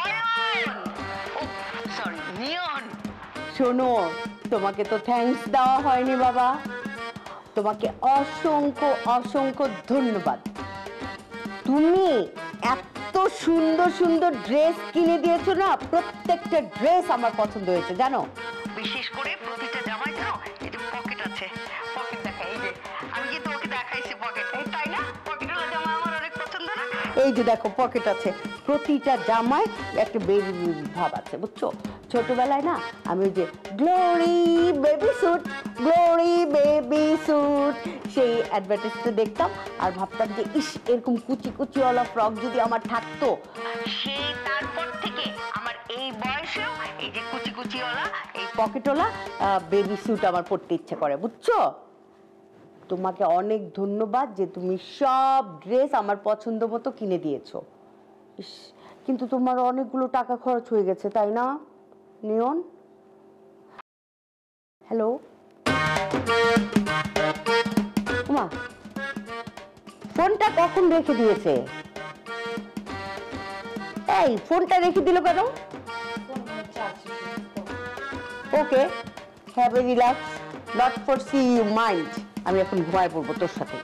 অয়ন, ও সরি নিয়ন। শোনো, তোমাকে তো থ্যাঙ্কস দেওয়া হয়নি বাবা, তোমাকে অসংখ্য অসংখ্য ধন্যবাদ। তুমি এত সুন্দর সুন্দর ড্রেস কিনে দিয়েছো না, প্রত্যেকটা ড্রেস আমার পছন্দ হয়েছে জানো। বিশেষ করে প্রতিটা জামাই জানো এই যে পকেট আছে, পকেট দেখা, এই যে আমি কিন্তু ওকে দেখাইছি পকেট, তাই না? পকেটওয়ালা জামা আমার অনেক পছন্দ না? এই যে দেখো পকেট আছে, প্রতিটা জামায় একটা বেবি ভাব আছে বুঝছো। ছোটবেলায় না আমি ওই যে glory baby sweet, glory baby sweet, সেই অ্যাডভার্টাইজটা দেখতাম আর ভাবতাম যে ইস, এরকম কুচি কুচিওয়ালা ফ্রক যদি আমার থাকতো। সেই তারপর থেকে আমার এই বয়সেও এই যে কুচি কুচিওয়ালা এই পকেটওয়ালা বেবি স্যুট আমার পরতে ইচ্ছে করে বুঝছো। তোমাকে অনেক ধন্যবাদ যে তুমি সব ড্রেস আমার পছন্দ মতো কিনে দিয়েছো। ইস, কিন্তু তোমার অনেকগুলো টাকা খরচ হয়ে গেছে তাই না নিয়ন? হ্যালো মা, ফোনটা কখন রেখে দিয়েছে? এই ফোনটা রেখে দিল কেন? Okay, have a relax, not for see you mind. আমি এখন ঘুমায় পড়বো তোর সাথে।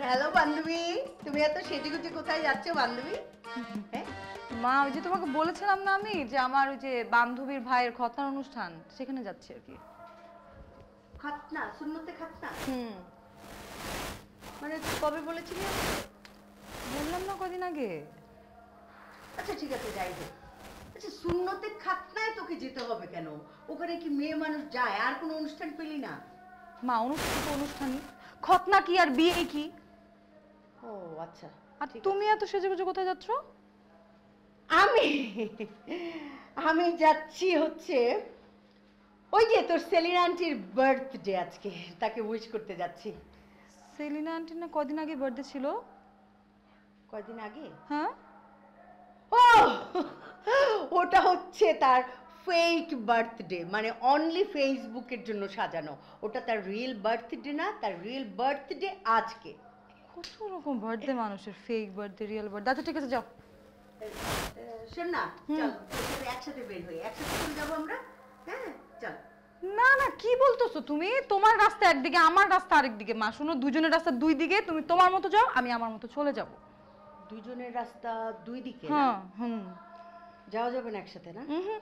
হ্যালো বান্ধবী, তুমি এত সেজেগুজে কোথায় যাচ্ছ বান্ধবী? মা ওই যে তোমাকে বলেছিলাম না আমি যে আমার ওই যে বান্ধবীর ভাইয়ের খতনার অনুষ্ঠান, সেখানে যাচ্ছি আর কি। খাতনা, সুন্নতে খাতনা? মানে কবে বলেছিলি? বললাম না কদিন আগে। আচ্ছা ঠিক আছে, যাই হোক। আচ্ছা সুন্নতে খাতনায় তোকে যেতে হবে কেন? ওখানে কি মেয়ে মানুষ যায়? আর কোনো অনুষ্ঠান পেলি না? মা অনুষ্ঠান তো অনুষ্ঠানই, খতনা কি আর বিয়ে কি? ও আচ্ছা। আর তুমি এত সেজেগুজে কোথায় যাচ্ছ? আমি আমি যাচ্ছি হচ্ছে ওই যে তোর সেলিনা আন্টির বার্থডে আজকে, তাকে উইশ করতে যাচ্ছি। সেলিনা আন্টির না কদিন আগে বার্থডে ছিল? কয়দিন আগে? হ্যাঁ। ও ওটা হচ্ছে তার ফেক বার্থডে, মানে অনলি ফেসবুকের জন্য সাজানো। ওটা তার রিয়েল বার্থডে না, তার রিয়েল বার্থডে আজকে। কত রকম বার্থডে মানুষের, ফেক বার্থডে, রিয়েল বার্থডে। আচ্ছা ঠিক আছে যাও। শোন না, চল একসাথে বের হই, একসাথে চলে যাবো আমরা। হ্যাঁ চল। না না কি বলতেছো তুমি? তোমার রাস্তা একদিকে, আমার রাস্তা আরেকদিকে। মা শোনো, দুজনের রাস্তা দুই দিকে। তুমি তোমার মতো যাও, আমি আমার মতো চলে যাব। দুজনের রাস্তা দুই দিকে? হ্যাঁ। যাওয়া যাবে না একসাথে না? হুম।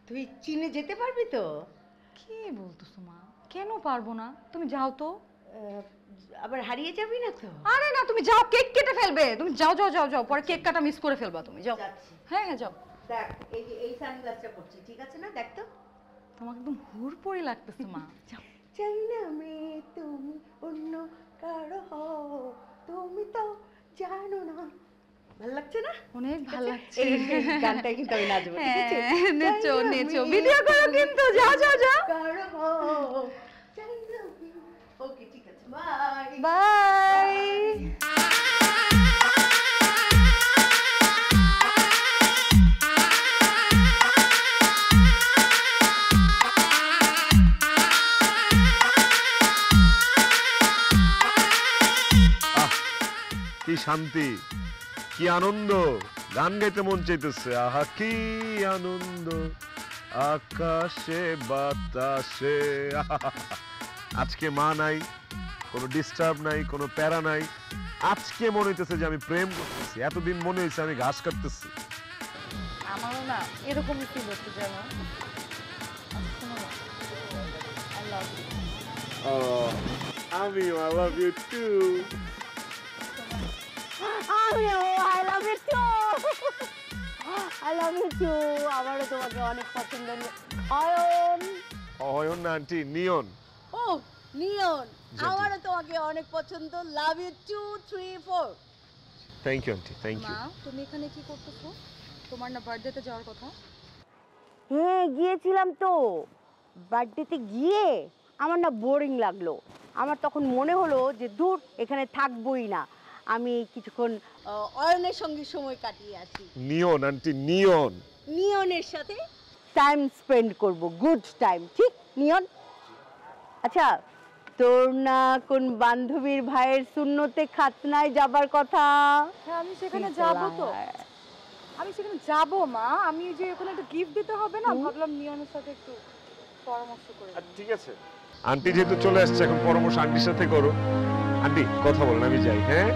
তুই চীনে যেতে পারবি তো? কি বলতেছো মা? কেন পারবো না? তুমি যাও তো। আবার হারিয়ে যাবি না তো? আরে না, তুমি যাও, কেক কেটে ফেলবে। তুমি যাও যাও যাও যাও, পরে কেক কাটা মিস করে ফেলবা। তুমি যাও। যাচ্ছি। হ্যাঁ হ্যাঁ যাও। দেখ এই সানগ্লাসটা পরছি, ঠিক আছে না? দেখ তো। তোমাকে একদম হুড়পড়ি লাগতেছে মা। যাও। চাই না আমি তুমি অন্য কারো হও, তুমি তো জানো না। ভালো লাগছে না? অনেক ভালো লাগছে। এই গানটাই কিন্তু আমি নাচবো, ঠিক আছে? নেচো নেচো, ভিডিও করো কিন্তু। যাও যাও যাও। কারো হও, চাই না আমি। ওকে ঠিক আছে, বাই বাই। কি শান্তি, কি আনন্দ, গান গাইতে মন চাইতেছে। আহা কি আনন্দ, আকাশে বাতাসে। আজকে মা নাই, কোনো ডিস্টার্ব নাই, কোনো প্যারা নাই। আজকে মনে হইতেছে যে আমি প্রেম করতেছি। এতদিন মনে হয়েছে আমি ঘাস কাটতেছি। আমারও না এরকমই ফিল হচ্ছে যেন। আমিও I love you too. I love you too. I love you too. আমারও তোমাকে অনেক পছন্দ। অয়ন। অয়ন না আন্টি, নিয়ন। ও নিয়ন, আমারও তোমাকে অনেক পছন্দ। Love you 2 3 4। Thank you aunty, thank you. মা তুমি এখানে কি করতেছো? তোমার না বার্থডেতে যাওয়ার কথা? হ্যাঁ গিয়েছিলাম তো। বার্থডেতে গিয়ে আমার না বোরিং লাগলো। আমার তখন মনে হলো যে দূর, এখানে থাকবোই না, আমি কিছুক্ষণ অয়নের সঙ্গে সময় কাটিয়ে আসি। নিয়ন আন্টি, নিয়ন। নিয়নের সাথে টাইম স্পেন্ড করব, গুড টাইম। ঠিক নিয়ন? আচ্ছা তোর না কোন বান্ধবীর ভাইয়ের সুন্নতে খাতনায় যাবার কথা? হ্যাঁ আমি সেখানে যাব তো। আমি সেখানে যাব মা। আমি যে ওখানে একটা গিফট দিতে হবে না, ভাবলাম নিয়নের সাথে একটু পরামর্শ করে। ঠিক আছে আন্টি, যেহেতু চলে আসছে এখন পরামর্শ আন্টির সাথে করো। আন্টি কথা বলেন, আমি যাই। হ্যাঁ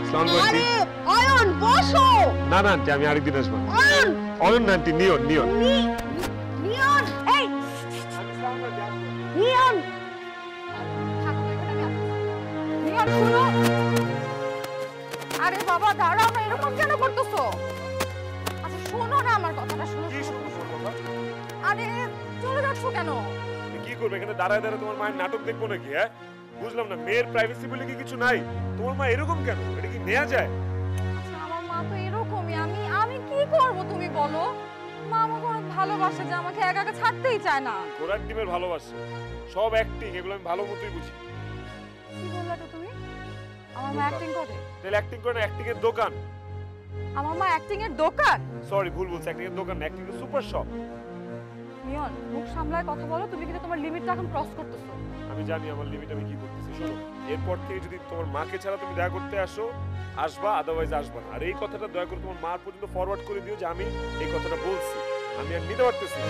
আসসালামু আলাইকুম আন্টি। অয়ন বসো। না না আন্টি, আমি আরেকদিন আসবো। অয়ন। অয়ন না আন্টি, নিয়ন নিয়ন। নিয়ন এই নিয়ন। নিয়ন শুনো। আরে বাবা দাঁড়াও না, এরকম কেন করতেছো? আচ্ছা শোনো না আমার কথাটা, শোনো। কি শুনবো কথা? আরে চলে যাচ্ছ কেন? কি করবে এখানে দাঁড়ায় দাঁড়ায়? তোমার মায়ের নাটক দেখবো নাকি? হ্যাঁ বুঝলাম না, মেয়ের প্রাইভেসি বলে কি কিছু নাই? তোমার মা এরকম কেন? এটা কি নেওয়া যায়? আচ্ছা আমার মা তো এরকমই। আমি কি করব তুমি বলো? মা আমাকে অনেক ভালোবাসে, যে আমাকে একা একা ছাড়তেই চায় না। ঘোড়ার ডিমের ভালোবাসে, সব অ্যাক্টিং, এগুলো আমি ভালো মতোই বুঝি। কি বললা তো তুমি? আমার মা অ্যাক্টিং করে? তাহলে অ্যাক্টিং করে না, অ্যাক্টিং এর দোকান। আমার মা অ্যাক্টিং এর দোকান? সরি ভুল বলছি, অ্যাক্টিং এর দোকান না, অ্যাক্টিং এর সুপার শপ। নিয়ন মুখ সামলায় কথা বলো, তুমি কিন্তু তোমার লিমিটটা এখন ক্রস করতেছো। আমি জানি আমার লিমিট আমি কি করতেছি। শোনো, এরপর থেকে যদি তোমার মাকে ছাড়া তুমি দেখা করতে আসো, আসবা, আদারওয়াইজ আসবা না। আর এই কথাটা দয়া করে তোমার মার পর্যন্ত ফরওয়ার্ড করে দিও যে আমি এই কথাটা বলছি। আমি আর নিতে পারতেছি না।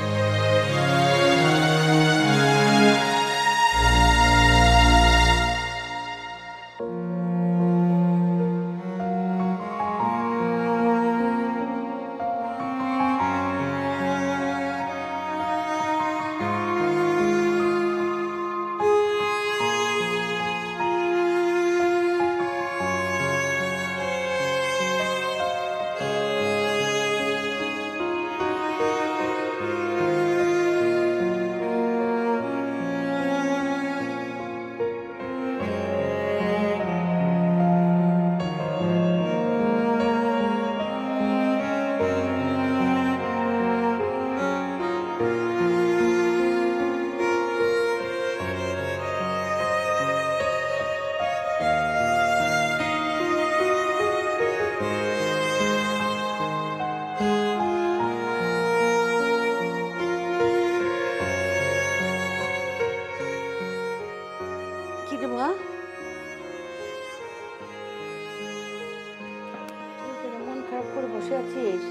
করে বসে আছিস?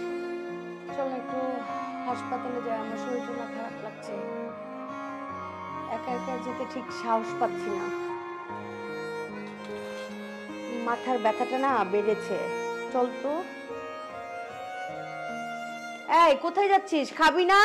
চল একটু হাসপাতালে যাই, আমার শরীরটা না খারাপ লাগছে। একা একা যেতে ঠিক সাহস পাচ্ছি না, মাথার ব্যথাটা না বেড়েছে। চল তো। এই কোথায় যাচ্ছিস? খাবি না?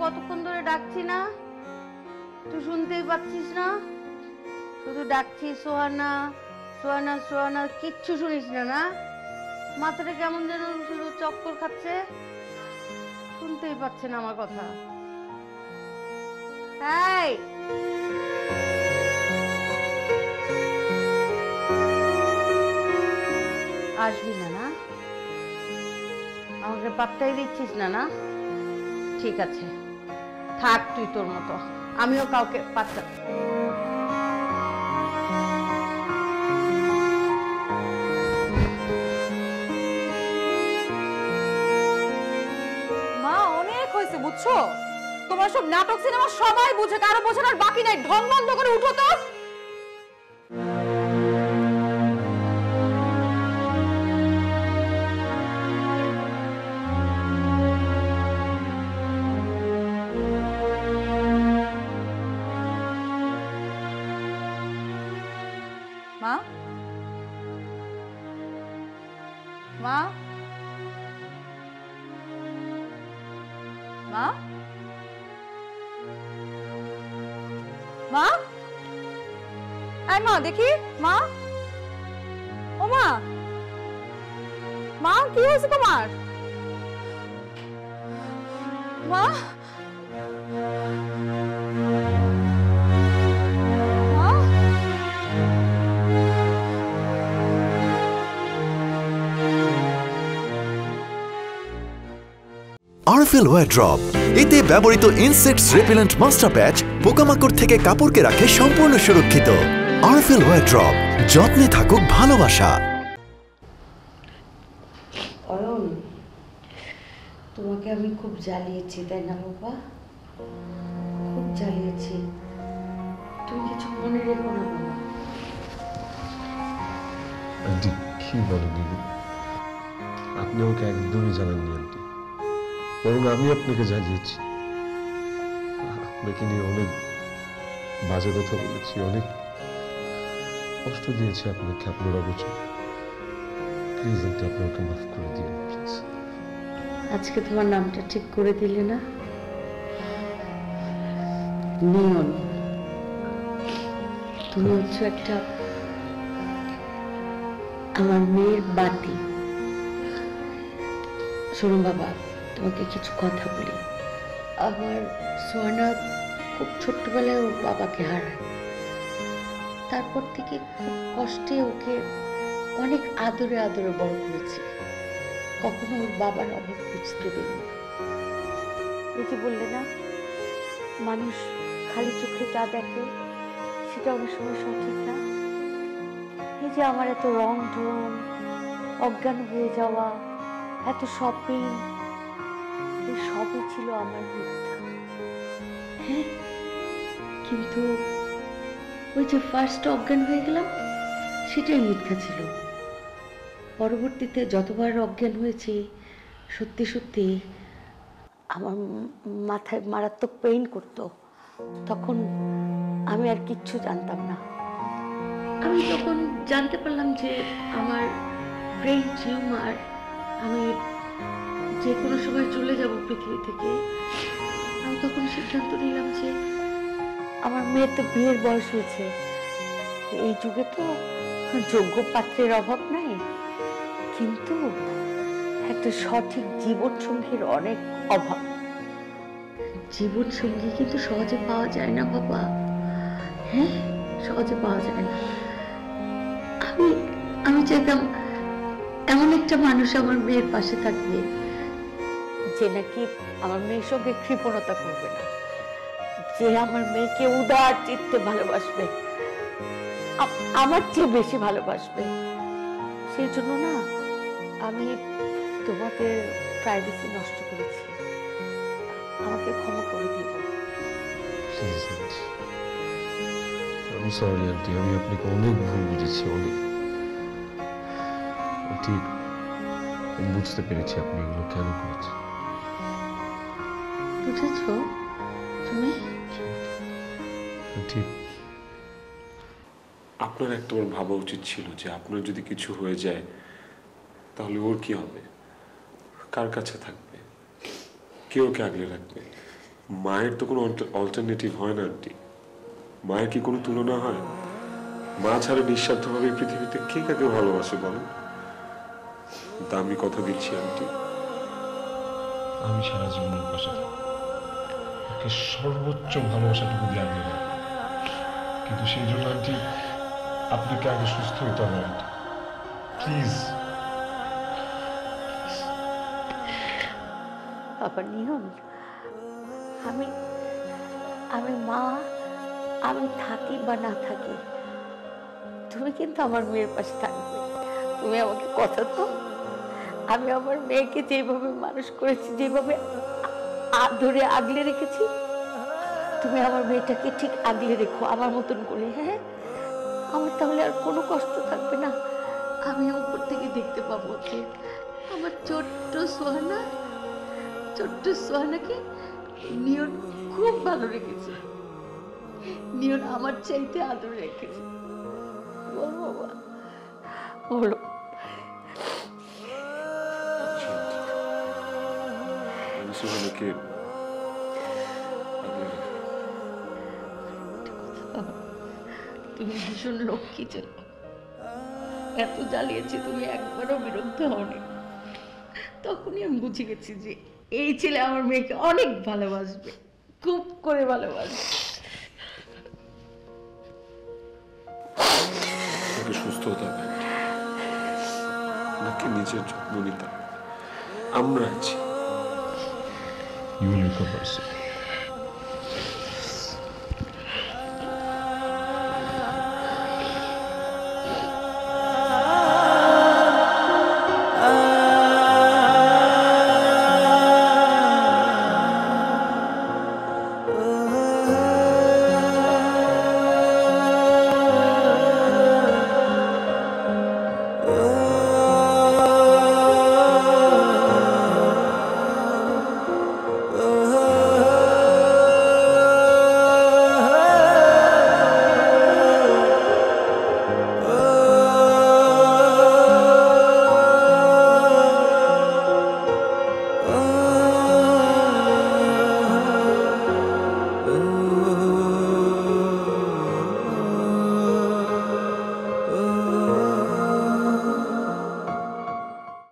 কতক্ষণ ধরে ডাকছি না, তুই শুনতেই পাচ্ছিস না? শুধু ডাকছি সোহানা সোহানা সোহানা, কিচ্ছু শুনিস না? না, মাথাটা কেমন যেন শুধু চক্কর খাচ্ছে, শুনতেই পাচ্ছে না আমার কথা। এই আসবি না? না, আমাকে পাত্তাই দিচ্ছিস না? না, ঠিক আছে, থাক তুই তোর মতো, আমিও কাউকে পাত্তা। মা অনেক হয়েছে বুঝছো, তোমার সব নাটক সিনেমা সবাই বুঝে, কারো বোঝানোর বাকি নাই। ঢং বন্ধ করে উঠো তো। মা মা মা মা, আয় মা দেখি। মা, ও মা, মা কি হয়েছে তোমার? মা, আরফেল ওয়্যারড্রপ, এতে ব্যবহৃত ইনসেক্টস রিপেলেন্ট মাস্টার প্যাচ পোকামাকড় থেকে কাপড়কে রাখে সম্পূর্ণ সুরক্ষিত। আরফেল ওয়্যারড্রপ, যত্নে থাকুক ভালোবাসা। অয়ন, তোমাকে আমি খুব জ্বালিয়েছি তাই না বাবা? খুব জ্বালিয়েছি, তুমি কিছু মনে রেখো না বাবা। আন্টি কি বলেন দিদি, আপনি ওকে একদমই জানাননি আন্টি, বরং আমি আপনাকে জ্বালিয়েছি। আপনাকে নিয়ে অনেক বাজে কথা বলেছি, অনেক কষ্ট দিয়েছি আপনাকে, আপনার অগোচর। প্লিজ আন্টি, আপনি ওকে মাফ করে দিন প্লিজ। আজকে তোমার নামটা ঠিক করে দিলে না? নিয়ন, তুমি হচ্ছে একটা আমার মেয়ের বাতি। শোনো বাবা, তোমাকে কিছু কথা বলি। আমার সোহানা খুব ছোট্টবেলায় ওর বাবাকে হারায়, তারপর থেকে খুব কষ্টে ওকে অনেক আদরে আদরে বড় করেছি, কখনো ওর বাবার অভাব বুঝতে দেয়নি। এই যে বললে না, মানুষ খালি চোখে যা দেখে সেটা অনেক সময় সঠিক না। এই যে আমার এত রং ঢং, অজ্ঞান হয়ে যাওয়া, এত শপিং, এই সবই ছিল আমার মিথ্যা। হ্যাঁ, কিন্তু ওই যে ফার্স্ট অজ্ঞান হয়ে গেলাম সেটাই মিথ্যা ছিল। পরবর্তীতে যতবার অজ্ঞান হয়েছি, সত্যি সত্যি আমার মাথায় মারাত্মক পেইন করতো। তখন আমি আর কিচ্ছু জানতাম না। আমি যখন জানতে পারলাম যে আমার ব্রেইন টিউমার, আমি যে কোনো সময় চলে যাব পৃথিবী থেকে, আমি তখন সিদ্ধান্ত নিলাম যে আমার মেয়ের তো বিয়ের বয়স হয়েছে, এই যুগে তো যোগ্য পাত্রের অভাব নাই, কিন্তু একটা সঠিক জীবন সঙ্গীর অনেক অভাব। জীবন সঙ্গী কিন্তু সহজে পাওয়া যায় না বাবা। হ্যাঁ, সহজে পাওয়া যায় না। আমি আমি চাইতাম এমন একটা মানুষ আমার মেয়ের পাশে থাকবে, যে নাকি আমার মেয়ের সঙ্গে কৃপণতা করবে না, যে আমার মেয়েকে উদার চিত্তে ভালোবাসবে, আমার চেয়ে বেশি ভালোবাসবে। সেই জন্য না আমি তোমাদের প্রাইভেসি নষ্ট করেছি, আমাকে ক্ষমা করে দিব। প্লিজ আন্টি, আমি সরি আন্টি, আমি আপনাকে অনেক ভুল বুঝেছি, অনেক। আন্টি, আমি বুঝতে পেরেছি আপনি এগুলো কেন করেছেন। বুঝেছ তুমি? আন্টি, আপনার একটাবার ভাবা উচিত ছিল যে আপনার যদি কিছু হয়ে যায় তাহলে ওর কি হবে, কার কাছে থাকবে, কে ওকে আগলে রাখবে। মায়ের তো কোনো অল্টারনেটিভ হয় না আন্টি, মায়ের কি কোনো তুলনা হয়? মা ছাড়া নিঃস্বার্থভাবে এই পৃথিবীতে কে কাকে ভালোবাসে বলেন? তা আমি কথা দিচ্ছি আন্টি, আমি সারা জীবনের পাশে থাকবো, ওকে সর্বোচ্চ ভালোবাসাটুকু দিয়ে আগলে রাখবো। কিন্তু সেই জন্য আন্টি আপনাকে আগে সুস্থ হইতে হবে আন্টি, প্লিজ। বাবা নিয়ম, আমি আমি মা, আমি থাকি বা না থাকি, তুমি কিন্তু আমার মেয়ের পাশে থাকবে। তুমি আমাকে কথা তো, আমি আমার মেয়েকে যেভাবে মানুষ করেছি, যেভাবে ধরে আগলে রেখেছি, তুমি আমার মেয়েটাকে ঠিক আগলে রেখো আমার মতন করে। হ্যাঁ, আমার তাহলে আর কোনো কষ্ট থাকবে না। আমি উপর থেকে দেখতে পাবো যে আমার ছোট্ট সোহানাকে নিয়ন খুব ভালো রেখেছে, নিয়ন আমার চাইতে আদর রেখেছে। বল বাবা, বলো। আমি সোহানাকে তুমি ভীষণ লক্ষ্মী ছিল, এত জ্বালিয়েছি তুমি একবারও বিরক্ত হওনি। তখনই আমি বুঝে গেছি যে এই ছেলে আমার মেয়েকে অনেক ভালোবাসবে, খুব করে ভালোবাসবে। ওকে সুস্থ হতে হবে, ওনাকে নিজের যত্ন নিতে হবে। আমরা আছি। You will recover soon.